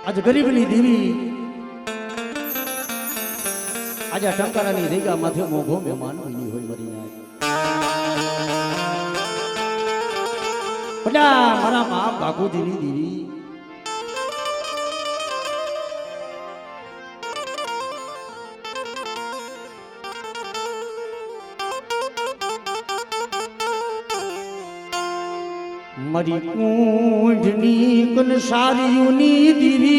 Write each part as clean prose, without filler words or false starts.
आज गरीबनी देवी आज टंकारानी रेगा माथे मोघो मेहमान बनी होई मरी ना बड़ा मारा बाप बापूजीनी देवी मरी कूंढनी कन सारियुनी दीवी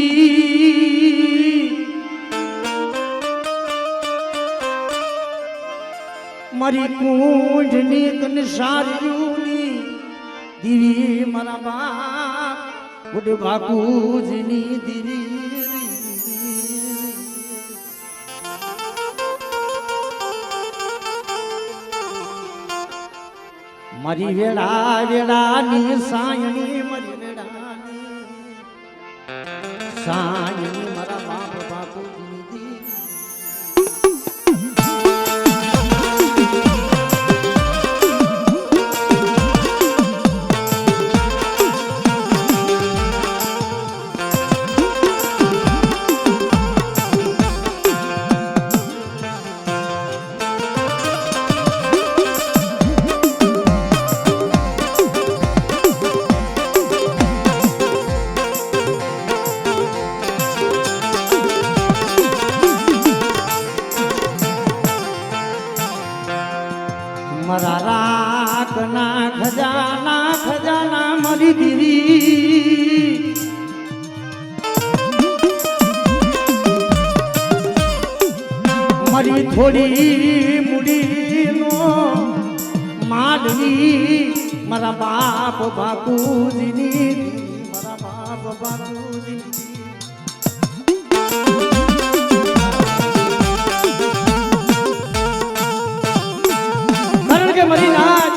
मरी कूंढनी कन सारियुनी दीवी मारा बाप बुढ़ बापूजीनी दीवी मरी वेड़ा वेड़ानी सायनी मरी वेड़ानी सायनी मारा बाप बापूजीनी दी मरा राखना खजाना खजाना मरी दीवी मरी थोड़ी मुड़ी नो माडनी मरा बाप बापूजीनी मरा बाप बापूजीनी मरीनाथ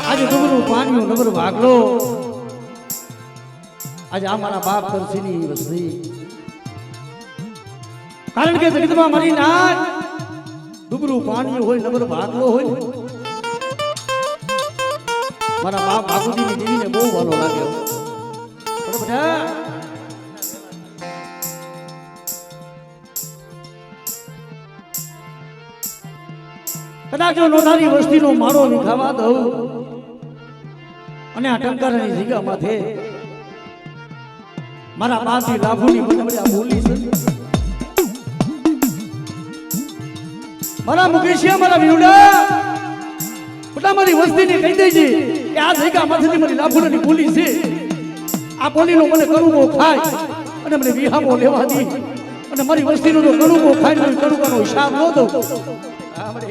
आज डबरू पानी डबरू भागलो आज हमारा बाप तरसीनी वस्ती कारण के जगत में मरीनाथ डबरू पानी होय डबरू भागलो होय मारा बाप बापूजी ની દેવીને બહુ વાલો લાગ્યો બરાબર कदाच जो नोधारी वस्ती नो मारो विखावा दऊ અને આ ટંકારાની જગ્યા માથે મારા બાપની લાભુની મને આ બોલી છે મારા મુકેશિયા મારા વિરુડા બટા મારી વસ્તીને કહી દેજે કે આ જગ્યા માથેથી મારી લાભુની બોલી છે આ બોલીનો મને કરુવો ખાય અને મને વિહામો લેવા દી અને મારી વસ્તીનો જો કરુવો ખાય ને કરુવાનો હિસાબ ન દઉં આ મને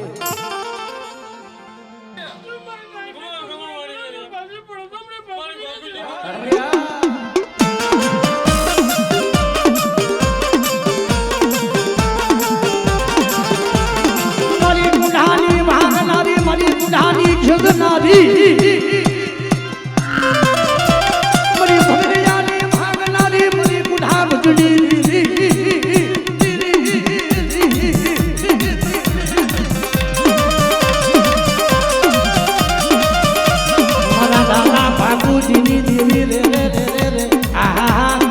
मरी भगयानी भागनारी मरी बुढ़ा बुजुली मारा दादा बापूजीनी देवी रे रे रे रे आहा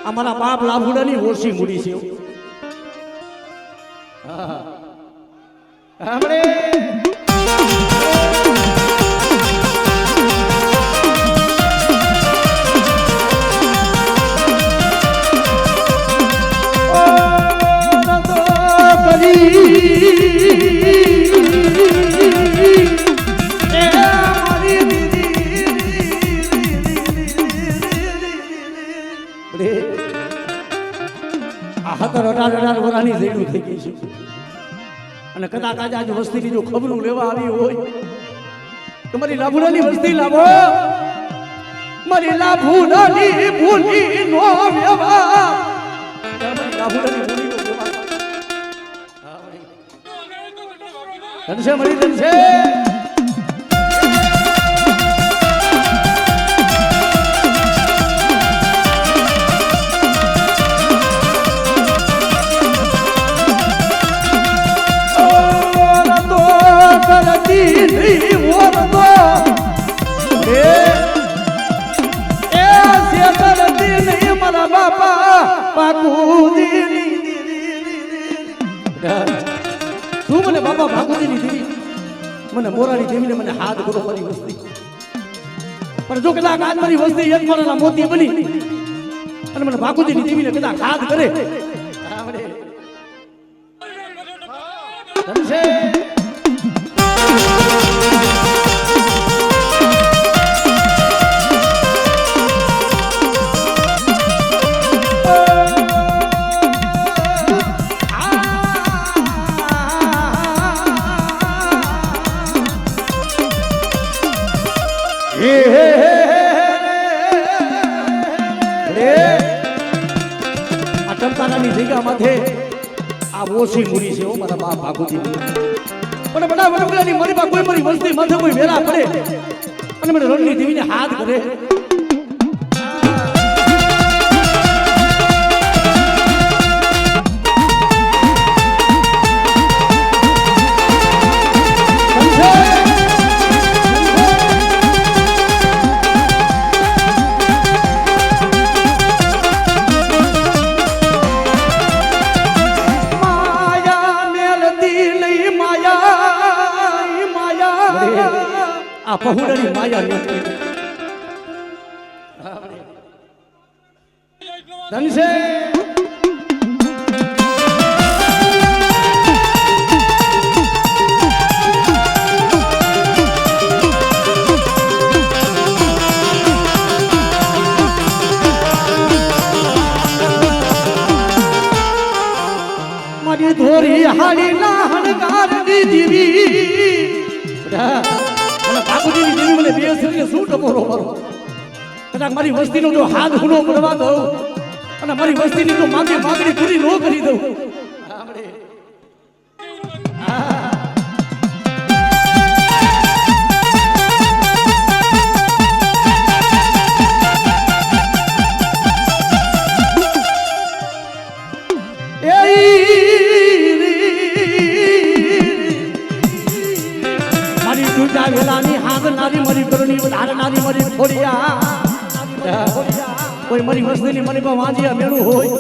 हमारा बाप लाभुडानी ओरसी मुड़ी से हमरे ओ तो कली અઢાર વર્ષની જેટલું થઈ ગઈ છે અને કદાચ આજે આજ વસ્તીની જો ખબરું લેવા આવી હોય તો મારી લાભુડાની વસ્તી લાવો મારી લાભુડાની ભૂલી નો વ્યવહાર મારી લાભુડાની ભૂલી નો વ્યવહાર ધનશે મળી ધનશે નહીં ઓરતો એ શેતરતી નહીં મારા બાપા બાપુજી તું મને બાપા ભાગુજીની દેવી મને મોરારી દેવીને મને હાથ કરો મારી વસ્તી પણ જો કદાચ આજ મારી વસ્તી યજમાનના મોતી બની અને મને ભાગુજીની દેવીને કદાચ હાથ કરે ઓછી મૂડી છે મારા બાપ ભાગુજી પણ બધા વડોદરાની મારી બા કોઈ મારી વસ્તી માથે કોઈ વેરા પડે અને મને રણની દેવીને હાથ કરે આ પહોળાની માયા નથી ધનસે મારી ધોરી હાડી ના હણકાર દીધી બાપુજીની દેવી મને બે શરીરે શું ટપોરો મારો કદાચ મારી વસ્તીનો જો હાથ હુનો પડવા દઉં અને મારી વસ્તીની જો માગણી પૂરી ન કરી દઉં વેલાની હાથ નારી મરી કરણી ધારનારી મરી ખોડિયા કોઈ મરી વસ્તીની મરી પર વાંજિયા મેળું હોય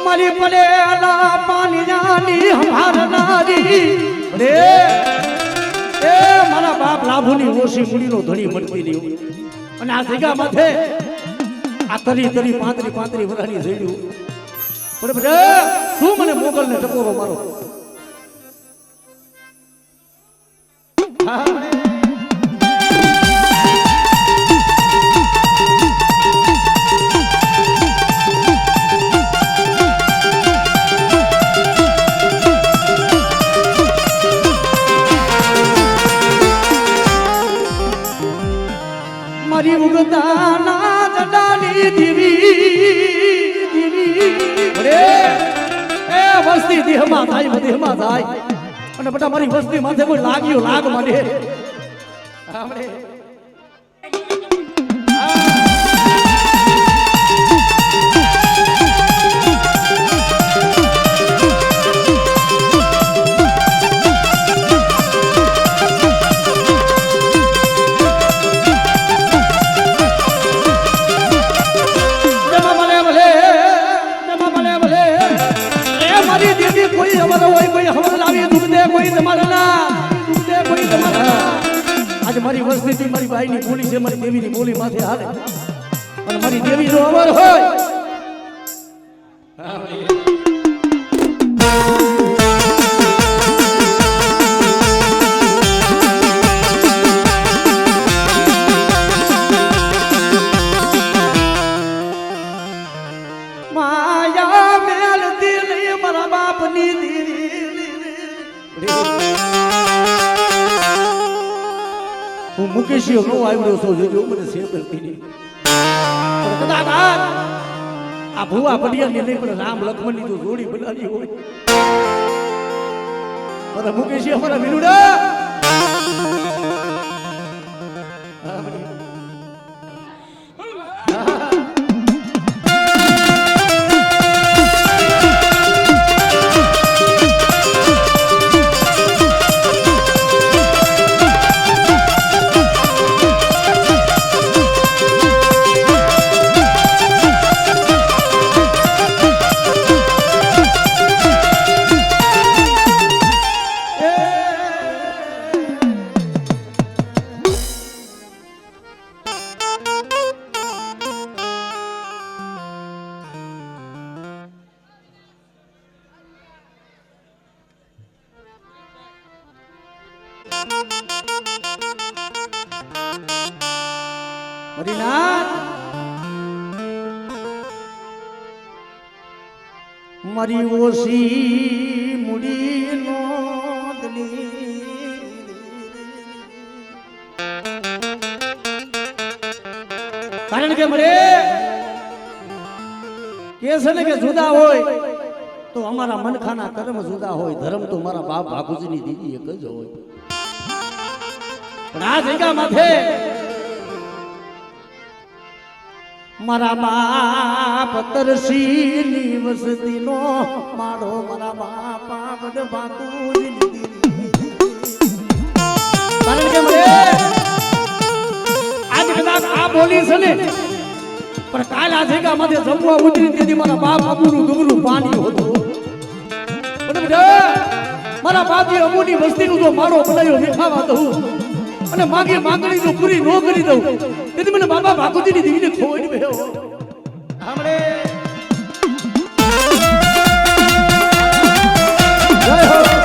મરી પડેલા પાણી જાની હમારનારી રે એ મારા બાપ લાભુની ઓછી મૂડીનો ધણી મળતી રહ્યો અને આ જગ્યા માથે આ તરી પાંતરી વરાની જઈડ્યું બરાબર શું મને મોગલ ને ટકોરો મારો મારી ઉગતાના જડાની દીવી રે એ વસ્તી દેહમાં થાય અને બેટા મારી વસ્તી માથે કોઈ લાગ્યો લાગ મને આપણે આજે મારી વસ્તી મારી બાઈની બોલી છે મારી દેવીની બોલી માથે હાલે અને મારી દેવી જો અમર હોય માયા મેલ દિલ મારા બાપની હું મુકેશીઓ નો આવ્યો છો જોજો મને છેતરતી નહીં કદાચ આ ભુવા પડિયા ને નહીં પણ રામ લક્ષ્મણની જો જોડી બનાવી હોય મારા મુકેશી અમારા વિનુડા મારી ઓછી મૂડી નોંધની કારણ કે મરે કે છે ને કે જુદા હોય તો અમારા મનખાના કર્મ જુદા હોય ધર્મ તો મારા બાપ ભાગુજીની દીદી એક જ હોય પણ આ જગ્યા માથે મારા બાપ તરસીની વસતીનો મારો મારા બાપા બડ બાપુજીની કારણ કે મને આજ કદાચ આ બોલી છે ને પણ કાલ આ જગ્યા માંથી જમવા ઉતરી તેથી મારા બાપ અમુનું દુબરું પાણી હતું મારા બાપજી અમુની વસ્તીનું જો મારો બનાવ્યો દેખાવા દઉં અને માગી માંગણી જો પૂરી ન કરી દઉં તેથી મને બાબા ભાગુજીની દીવીને ખોઈને બેહો આપણે જય હો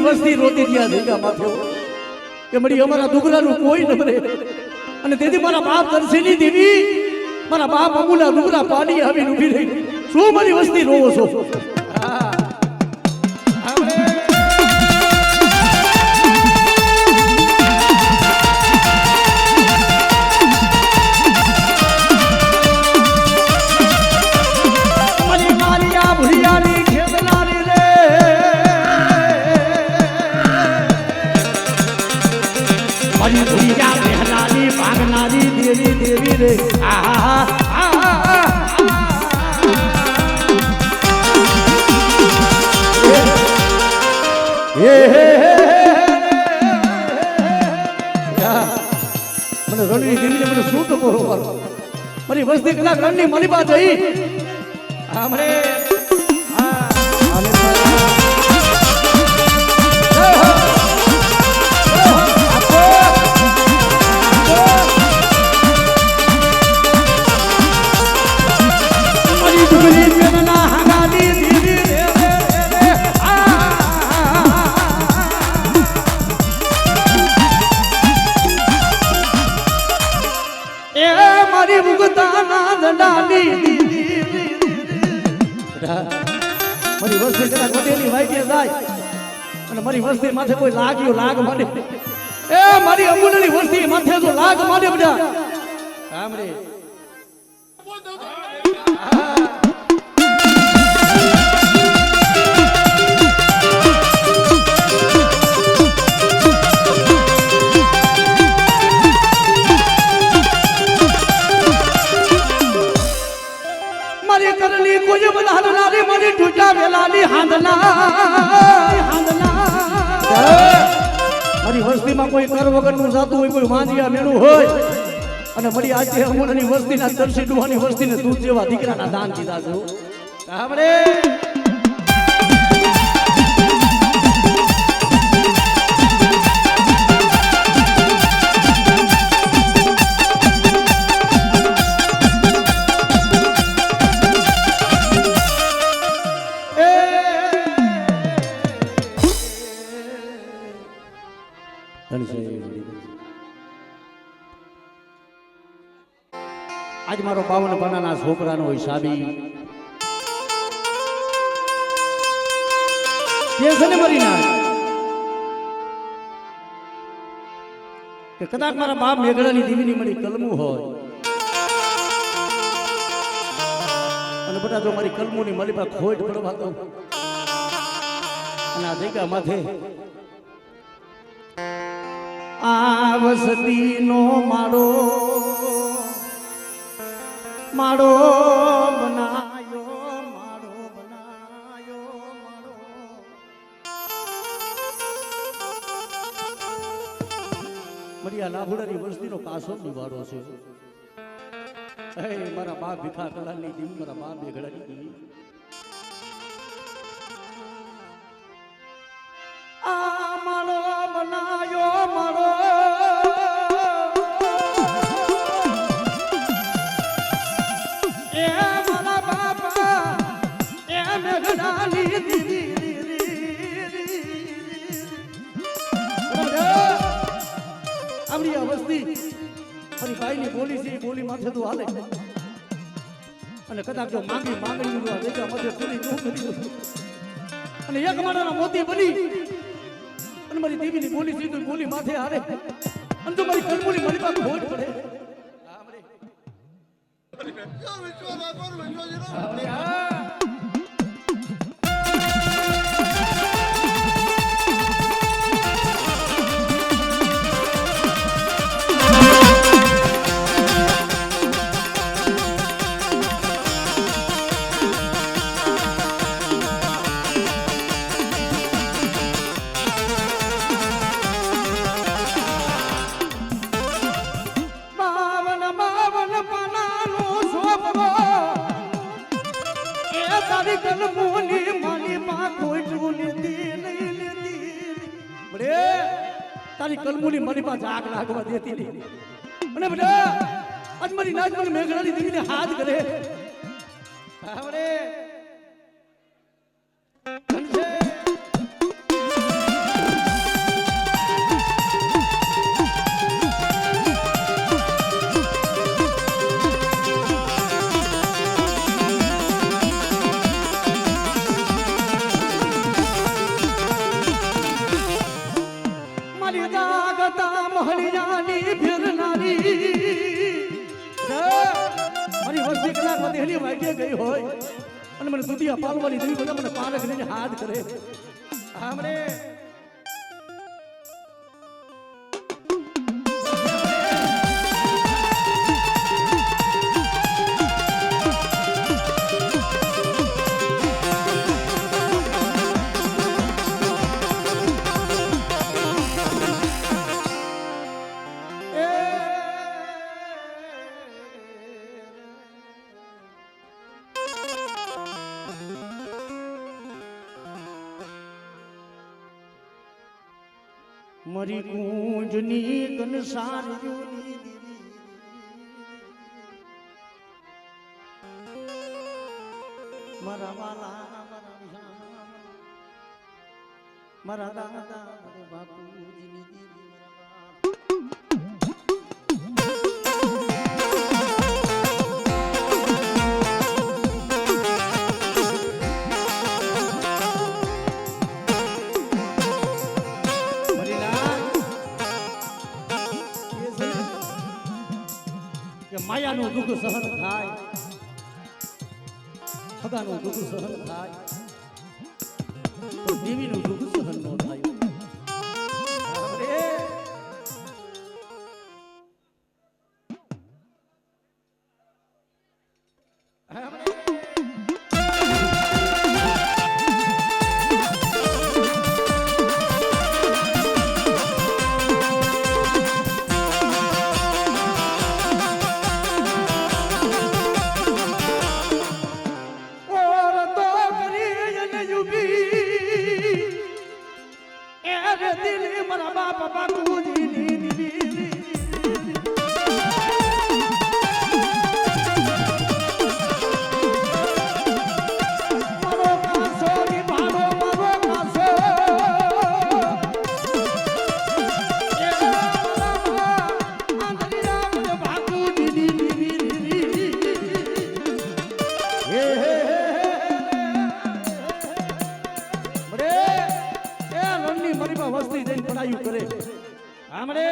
વસ્તી રોતી ગયા જગ્યા માથે કે મળી અમારા ડુગરાનું કોઈ ન બને અને તેથી મારા બાપ દર્શની દેવી મારા બાપ અમુલા ડુગરા પાણી આવીને ઊભી રહી શું મારી વસ્તી રોવો છો દેવી દેવી રે મને રણની દેવીને મને શું તો બોલો મારી વસ્તી કલાક રણની મલિબા જઈ આમરે મારી વસ્તી કદાચ વધેલી વાઈટી જાય અને મારી વસ્તી માથે કોઈ લાગ્યો લાગ માંડે એ મારી અમૂલની વસ્તી માથે જો લાગ માંડે બધા સાંભળે કરલી કોઈ બધાના રે મારી ટૂટા વેલાની હાંદલા મારી વસ્તીમાં કોઈ કર વગરનું જાતું હોય કોઈ માંજિયા મેનું હોય અને મારી આજે અમુની વસ્તીના દર્શી ડુહાની વસ્તીને દૂધ જેવા દીકરાના દાન દીધા છો આપણે આજ મારો 52 પાનાના છોકરાનો હિસાબી કે છે ને મરી ના કે કદાચ મારા બાપ મેઘડાની દીવીની મળી કલમું હોય અને બધા જો મારી કલમુની મળી પર ખોટ પડવા દઉં અને આ જગ્યા માથે આ વસતીનો માળો માળો બનાયો માળો બનાયો માળો મરિયા લાભુડાની વસ્તીનો કાસો નિવાડો છે હે મારા બાપ ભીખા કલાની દીમ મારા બાપ બેગડાની દીમ આ માળો બનાયો માળો એ મારા બાપા એ મેઘડાની દીદી આપણી આ વસ્તી ફરી ભાઈની બોલી છે બોલી માથે તો હાલે અને કદાચ જો માંગણી જગ્યા માથે પૂરી ન કરી અને એક માળાના મોતી બની અને મારી દેવીની બોલી છે તો બોલી માથે હાલે અને જો મારી કલમુની મારી પાસે ખોટ પડે તારી કલમુની મારી પાસે આગ લાગવા દેતી નહીં અને બેટા આજ મારી નાચ મને મેઘડાની દીવીને હાથ કરે આવડે ગઈ હોય અને મને દુધિયા પાલવાની દીવી બધા મને પાલક લઈને હાથ કરે આમરે મરી કુંજની કનસારીઓની મારા વાલા મારા દાદા બાપુજીની દીદી માયાનું દુઃખ સહન થાય ખગાનું દુઃખ સહન થાય દેવીનું દુઃખ સહન ન થાય પડાયું કરે આમરે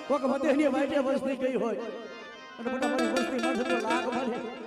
કોક વધે ની વાઈટે વસ્તી ગઈ હોય અને મોટા મોટી વસ્તી મળશે તો લાગ મળે